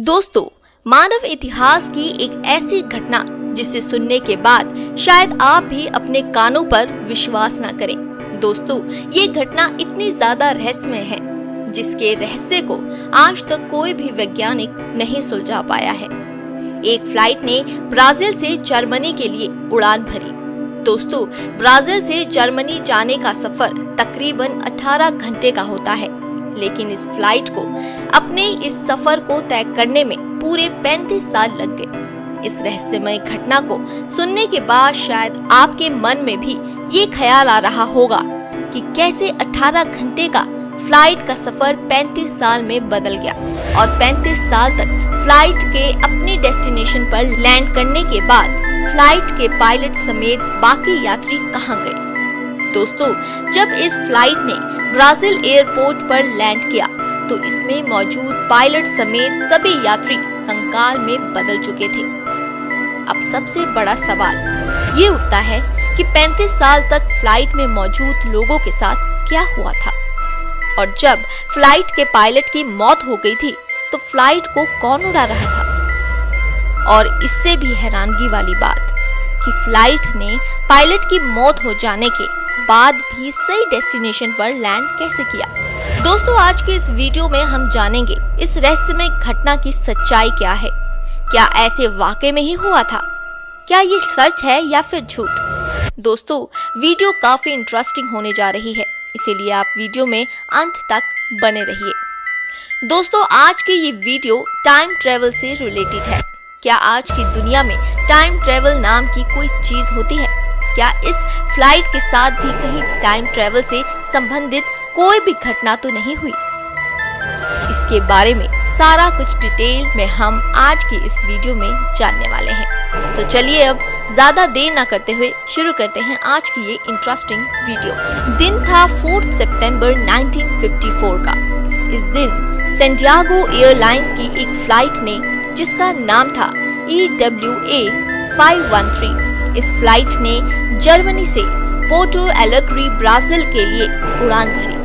दोस्तों, मानव इतिहास की एक ऐसी घटना जिसे सुनने के बाद शायद आप भी अपने कानों पर विश्वास न करें। दोस्तों, ये घटना इतनी ज्यादा रहस्यमय है जिसके रहस्य को आज तक कोई भी वैज्ञानिक नहीं सुलझा पाया है। एक फ्लाइट ने ब्राजील से जर्मनी के लिए उड़ान भरी। दोस्तों, ब्राजील से जर्मनी जाने का सफर तकरीबन 18 घंटे का होता है, लेकिन इस फ्लाइट को अपने इस सफर को तय करने में पूरे 35 साल लग गए। इस रहस्यमय घटना को सुनने के बाद शायद आपके मन में भी ये ख्याल आ रहा होगा कि कैसे 18 घंटे का फ्लाइट का सफर 35 साल में बदल गया और 35 साल तक फ्लाइट के अपने डेस्टिनेशन पर लैंड करने के बाद फ्लाइट के पायलट समेत बाकी यात्री कहां गए। दोस्तों, जब इस फ्लाइट ने ब्राजील एयरपोर्ट पर लैंड किया तो इसमें मौजूद पायलट समेत सभी यात्री कंकाल में बदल चुके थे। अब सबसे बड़ा सवाल ये उठता है कि 35 साल तक फ्लाइट में मौजूद लोगों के साथ क्या हुआ था, और जब फ्लाइट के पायलट की मौत हो गई थी तो फ्लाइट को कौन उड़ा रहा था। और इससे भी हैरानगी वाली बात कि फ्लाइट ने पायलट की मौत हो जाने के बाद भी सही डेस्टिनेशन पर लैंड कैसे किया। दोस्तों, आज के इस वीडियो में हम जानेंगे इस रहस्यमय घटना की सच्चाई क्या है। क्या ऐसे वाकई में ही हुआ था? क्या ये सच है या फिर झूठ? दोस्तों, वीडियो काफी इंटरेस्टिंग होने जा रही है, इसीलिए आप वीडियो में अंत तक बने रहिए। दोस्तों, आज की ये वीडियो टाइम ट्रेवल से रिलेटेड है। क्या आज की दुनिया में टाइम ट्रेवल नाम की कोई चीज होती है? क्या इस फ्लाइट के साथ भी कहीं टाइम ट्रेवल से संबंधित कोई भी घटना तो नहीं हुई? इसके बारे में सारा कुछ डिटेल में हम आज की इस वीडियो में जानने वाले हैं। तो चलिए अब ज्यादा देर ना करते हुए शुरू करते हैं आज की ये इंटरेस्टिंग वीडियो। दिन था 4 सितंबर 1954 का। इस दिन सैंटियागो एयरलाइंस की एक फ्लाइट ने, जिसका नाम था EWA 513, इस फ्लाइट ने जर्मनी से पोर्टो एलेग्रे ब्राजील के लिए उड़ान भरी।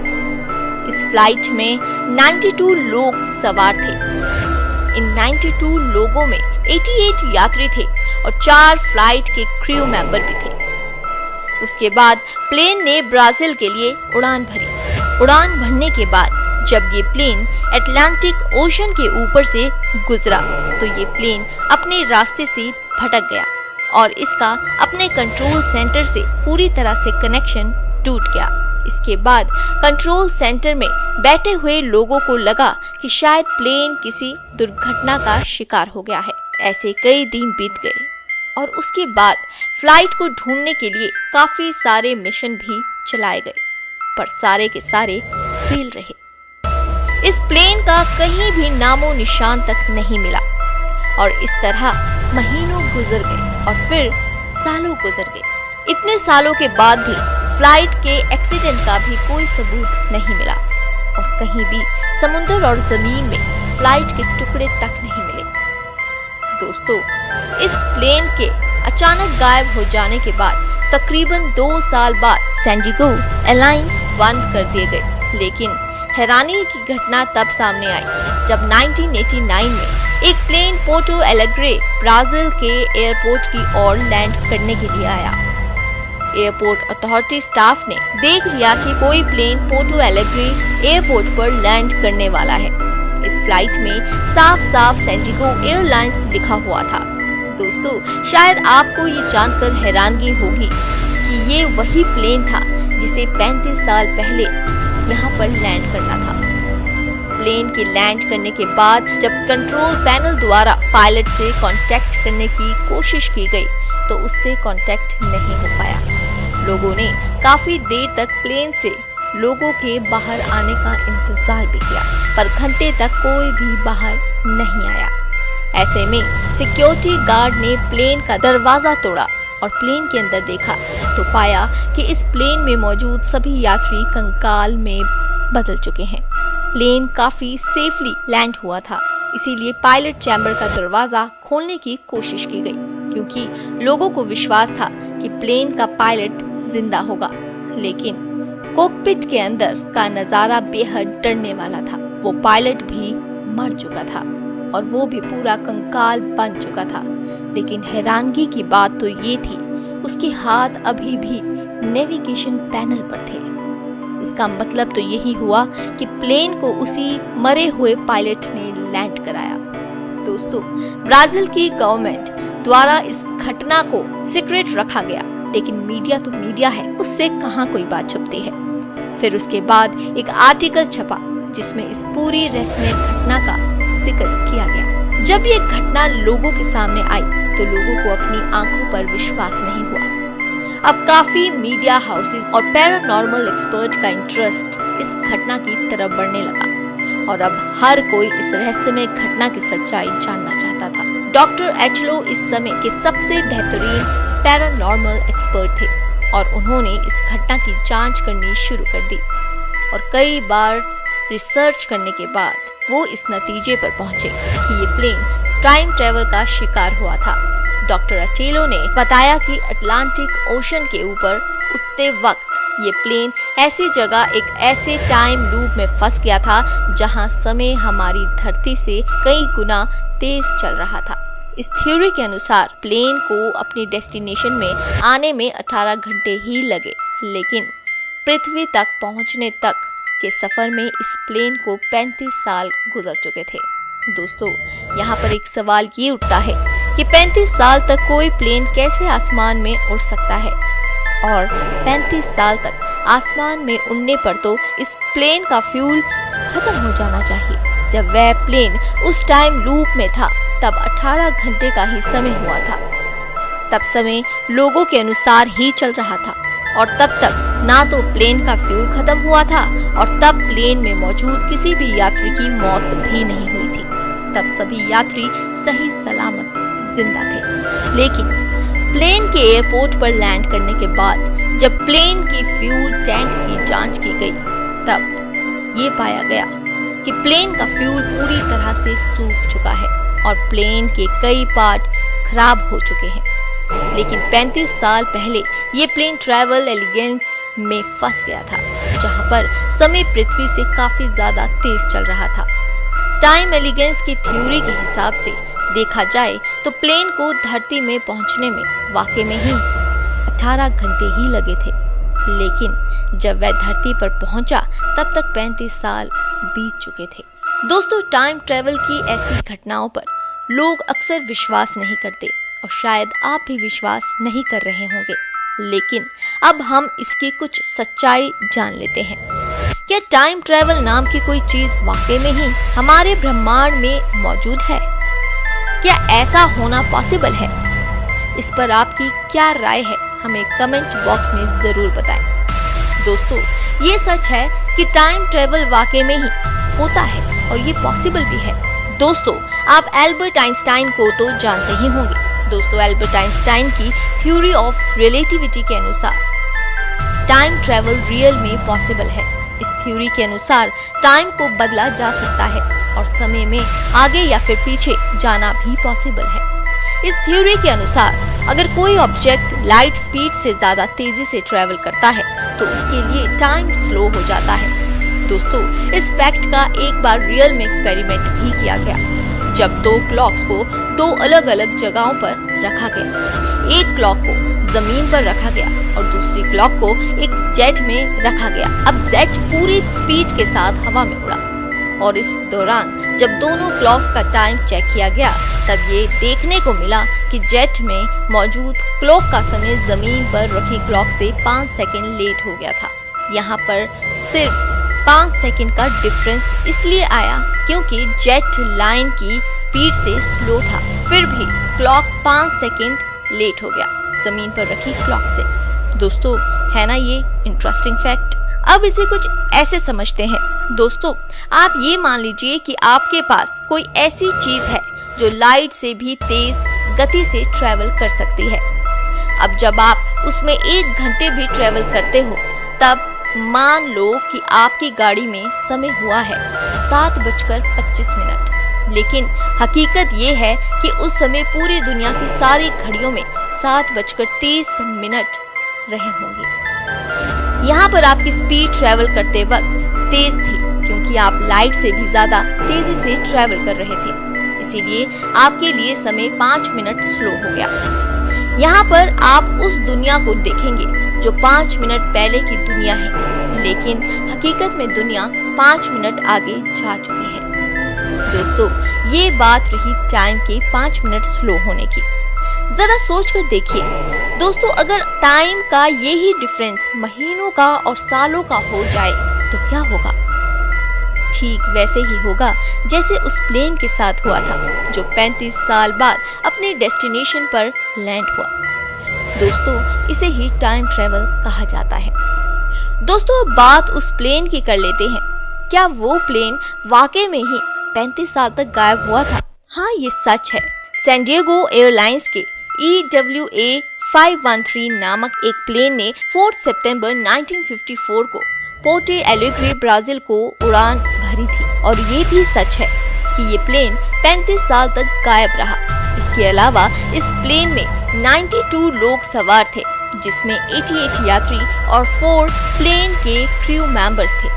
इस फ्लाइट में 92 लोग सवार थे। इन 92 लोगों में 88 यात्री थे और 4 फ्लाइट के क्रू मेंबर भी थे। उसके बाद प्लेन ने ब्राजील के लिए उड़ान भरी। उड़ान भरने के बाद जब ये प्लेन अटलांटिक ओशन के ऊपर से गुजरा तो ये प्लेन अपने रास्ते से भटक गया और इसका अपने कंट्रोल सेंटर से पूरी तरह से कनेक्शन टूट गया। इसके बाद कंट्रोल सेंटर में बैठे हुए लोगों को लगा कि शायद प्लेन किसी दुर्घटना का शिकार हो गया है। ऐसे कई दिन बीत गए और उसके बाद फ्लाइट को ढूंढने के लिए काफी सारे मिशन भी चलाए गए, पर सारे के सारे फेल रहे। इस प्लेन का कहीं भी नामो निशान तक नहीं मिला और इस तरह महीनों गुजर गए और फिर सालों गुजर गए। इतने सालों के बाद भी फ्लाइट के एक्सीडेंट का भी कोई सबूत नहीं मिला और कहीं भी समुद्र और जमीन में फ्लाइट के टुकड़े तक नहीं मिले। दोस्तों, इस प्लेन के अचानक गायब हो जाने के बाद तकरीबन 2 साल बाद सैंटियागो एयरलाइंस बंद कर दिए गए। लेकिन हैरानी की घटना तब सामने आई जब 1989 में एक प्लेन पोर्टो एलेग्रे ब्राजील के एयरपोर्ट की ओर लैंड करने के लिए आया। एयरपोर्ट अथॉरिटी स्टाफ ने देख लिया कि कोई प्लेन पोर्टो एलेग्रे एयरपोर्ट पर लैंड करने वाला है। इस फ्लाइट में साफ साफ सैंटियागो एयरलाइंस लिखा हुआ था। दोस्तों, शायद आपको ये जानकर हैरानगी होगी कि ये वही प्लेन था जिसे 35 साल पहले यहाँ पर लैंड करना था। प्लेन के लैंड करने के बाद जब कंट्रोल पैनल द्वारा पायलट से कांटेक्ट करने की कोशिश की गई तो उससे कांटेक्ट नहीं हो पाया। लोगों ने काफी देर तक प्लेन से लोगों के बाहर आने का इंतजार भी किया, पर घंटे तक कोई भी बाहर नहीं आया। ऐसे में सिक्योरिटी गार्ड ने प्लेन का दरवाजा तोड़ा और प्लेन के अंदर देखा तो पाया कि इस प्लेन में मौजूद सभी यात्री कंकाल में बदल चुके हैं। प्लेन काफी सेफली लैंड हुआ था, इसीलिए पायलट चैम्बर का दरवाजा खोलने की कोशिश की गई, क्योंकि लोगों को विश्वास था कि प्लेन का पायलट जिंदा होगा। लेकिन कॉकपिट के अंदर का नजारा बेहद डरने वाला था। वो पायलट भी मर चुका था। और वो भी पूरा कंकाल बन चुका था। लेकिन हैरानगी की बात तो ये थी, उसके हाथ अभी भी नेविगेशन पैनल पर थे। इसका मतलब तो यही हुआ कि प्लेन को उसी मरे हुए पायलट ने लैंड कराया। दोस्तों, ब्राजील की गवर्नमेंट द्वारा इस घटना को सीक्रेट रखा गया, लेकिन मीडिया तो मीडिया है, उससे कहाँ कोई बात छुपती है। फिर उसके बाद एक आर्टिकल छपा जिसमें इस पूरी रहस्यमय घटना का जिक्र किया गया। जब ये घटना लोगों के सामने आई तो लोगों को अपनी आंखों पर विश्वास नहीं हुआ। अब काफी मीडिया हाउसेस और पैरानॉर्मल एक्सपर्ट का इंटरेस्ट इस घटना की तरफ बढ़ने लगा और अब हर कोई इस रहस्यमय घटना की सच्चाई जानना चाहता था। डॉक्टर एचलो इस समय के सबसे बेहतरीन पैरानॉर्मल एक्सपर्ट थे और उन्होंने इस घटना की जांच करनी शुरू कर दी और कई बार रिसर्च करने के बाद वो इस नतीजे पर पहुंचे कि ये प्लेन टाइम ट्रेवल का शिकार हुआ था। डॉक्टर अचेलो ने बताया कि अटलांटिक ओशन के ऊपर उठते वक्त ये प्लेन ऐसी जगह एक ऐसे टाइम लूप में फंस गया था जहां समय हमारी धरती से कई गुना तेज चल रहा था। इस थ्योरी के अनुसार प्लेन को अपनी डेस्टिनेशन में आने में 18 घंटे ही लगे, लेकिन पृथ्वी तक पहुंचने तक के सफर में इस प्लेन को 35 साल गुजर चुके थे। दोस्तों, यहाँ पर एक सवाल ये उठता है कि 35 साल तक कोई प्लेन कैसे आसमान में उड़ सकता है, और 35 साल तक आसमान में उड़ने पर तो इस प्लेन का फ्यूल खत्म हो जाना चाहिए। जब वह प्लेन उस टाइम लूप में था तब 18 घंटे का ही समय हुआ था। तब समय लोगों के अनुसार ही चल रहा था और तब तक ना तो प्लेन का फ्यूल खत्म हुआ था और तब प्लेन में मौजूद किसी भी यात्री की मौत भी नहीं हुई थी। तब सभी यात्री सही सलामत जिंदा थे। लेकिन प्लेन के एयरपोर्ट पर लैंड करने के बाद जब प्लेन की फ्यूल टैंक की जांच की गई तब ये पाया गया कि प्लेन का फ्यूल पूरी तरह से सूख चुका है और प्लेन के कई पार्ट खराब हो चुके हैं। लेकिन 35 साल पहले ये प्लेन ट्रैवल एलिगेंस में फंस गया था, जहां पर समय पृथ्वी से काफी ज्यादा तेज चल रहा था। टाइम एलिगेंस की थ्योरी के हिसाब से देखा जाए तो प्लेन को धरती में पहुंचने में वाकई में ही 18 घंटे ही लगे थे, लेकिन जब वह धरती पर पहुंचा तब तक 35 साल बीत चुके थे। दोस्तों, टाइम ट्रेवल की ऐसी घटनाओं पर लोग अक्सर विश्वास नहीं करते और शायद आप भी विश्वास नहीं कर रहे होंगे, लेकिन अब हम इसकी कुछ सच्चाई जान लेते हैं। क्या टाइम ट्रेवल नाम की कोई चीज वाकई में ही हमारे ब्रह्मांड में मौजूद है? क्या ऐसा होना पॉसिबल है? इस पर आपकी क्या राय है, हमें कमेंट बॉक्स में जरूर बताएं। दोस्तों, ये सच है कि टाइम ट्रेवल वाकई में ही होता है और ये पॉसिबल भी है। दोस्तों, आप एल्बर्ट आइंस्टाइन को तो जानते ही होंगे। दोस्तों, एल्बर्ट आइंस्टाइन की थ्योरी ऑफ रिलेटिविटी के अनुसार टाइम ट्रेवल रियल में पॉसिबल है। इस थ्योरी के अनुसार टाइम को बदला जा सकता है और समय में आगे या फिर पीछे जाना भी पॉसिबल है। इस थ्योरी के अनुसार अगर कोई ऑब्जेक्ट लाइट स्पीड से ज्यादा तेजी से ट्रेवल करता है तो उसके लिए टाइम स्लो हो जाता है। दोस्तों, इस फैक्ट का एक बार रियल में एक्सपेरिमेंट भी किया गया, जब दो क्लॉक्स को दो अलग अलग जगहों पर रखा गया। एक क्लॉक को जमीन पर रखा गया और दूसरी क्लॉक को एक जेट में रखा गया। अब जेट पूरी स्पीड के साथ हवा में उड़ा और इस दौरान जब दोनों क्लॉक्स का टाइम चेक किया गया तब ये देखने को मिला कि जेट में मौजूद क्लॉक का समय जमीन पर रखी क्लॉक से 5 सेकंड लेट हो गया था। यहाँ पर सिर्फ 5 सेकंड का डिफरेंस इसलिए आया क्योंकि जेट लाइन की स्पीड से स्लो था, फिर भी क्लॉक 5 सेकंड लेट हो गया जमीन पर रखी क्लॉक से। दोस्तों, है ना ये इंटरेस्टिंग फैक्ट। अब इसे कुछ ऐसे समझते हैं। दोस्तों, आप ये मान लीजिए कि आपके पास कोई ऐसी चीज है जो लाइट से भी तेज गति से ट्रेवल कर सकती है। अब जब आप उसमें 1 घंटे भी ट्रेवल करते हो तब मान लो कि आपकी गाड़ी में समय हुआ है 7:25, लेकिन हकीकत ये है कि उस समय पूरी दुनिया की सारी घड़ियों में 7:30 रहे होंगे। यहाँ पर आपकी स्पीड ट्रेवल करते वक्त तेज थी क्योंकि आप लाइट से भी ज्यादा तेजी से ट्रेवल कर रहे थे। इसीलिए आपके लिए समय 5 मिनट स्लो हो गया। यहाँ पर आप उस दुनिया को देखेंगे जो 5 मिनट पहले की दुनिया है, लेकिन हकीकत में दुनिया 5 मिनट आगे जा चुकी है। दोस्तों, ये बात रही टाइम के 5 मिनट स्लो होने की। जरा सोच कर देखिए दोस्तों, अगर टाइम का यही डिफरेंस महीनों का और सालों का हो जाए तो क्या होगा? ठीक वैसे ही होगा जैसे उस प्लेन के साथ हुआ था जो 35 साल बाद अपने डेस्टिनेशन पर लैंड हुआ। दोस्तों, इसे ही टाइम ट्रेवल कहा जाता है। दोस्तों, अब बात उस प्लेन की कर लेते हैं। क्या वो प्लेन वाकई में ही 35 साल तक गायब हुआ था? हाँ, ये सच है। सैन डिएगो एयरलाइंस के EWA 513 नामक एक प्लेन ने 4 सितंबर 1954 को पोर्टे एलेग्रे ब्राजील को उड़ान भरी थी। और ये भी सच है कि ये प्लेन 35 साल तक गायब रहा। इसके अलावा इस प्लेन में 92 लोग सवार थे, जिसमें 88 यात्री और 4 प्लेन के क्रू मेंबर्स थे।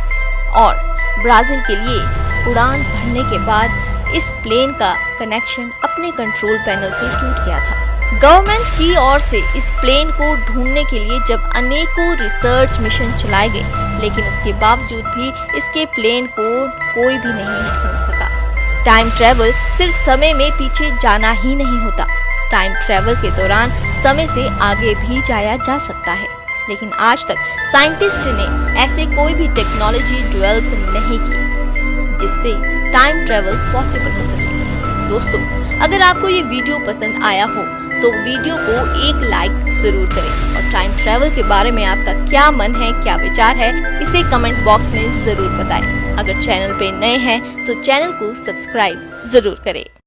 और ब्राजील के लिए उड़ान भरने के बाद इस प्लेन का कनेक्शन अपने कंट्रोल पैनल से टूट गया था। गवर्नमेंट की ओर से इस प्लेन को ढूंढने के लिए जब अनेकों रिसर्च मिशन चलाए गए, लेकिन उसके बावजूद भी इसके प्लेन को कोई भी नहीं ढूंढ सका। टाइम ट्रेवल सिर्फ समय में पीछे जाना ही नहीं होता। टाइम ट्रेवल के दौरान समय से आगे भी जाया जा सकता है, लेकिन आज तक साइंटिस्ट ने ऐसे कोई भी टेक्नोलॉजी डेवलप नहीं की जिससे टाइम ट्रेवल पॉसिबल हो सके। दोस्तों, अगर आपको ये वीडियो पसंद आया हो तो वीडियो को एक लाइक जरूर करें और टाइम ट्रेवल के बारे में आपका क्या मन है, क्या विचार है, इसे कमेंट बॉक्स में जरूर बताएं। अगर चैनल पे नए हैं तो चैनल को सब्सक्राइब जरूर करें।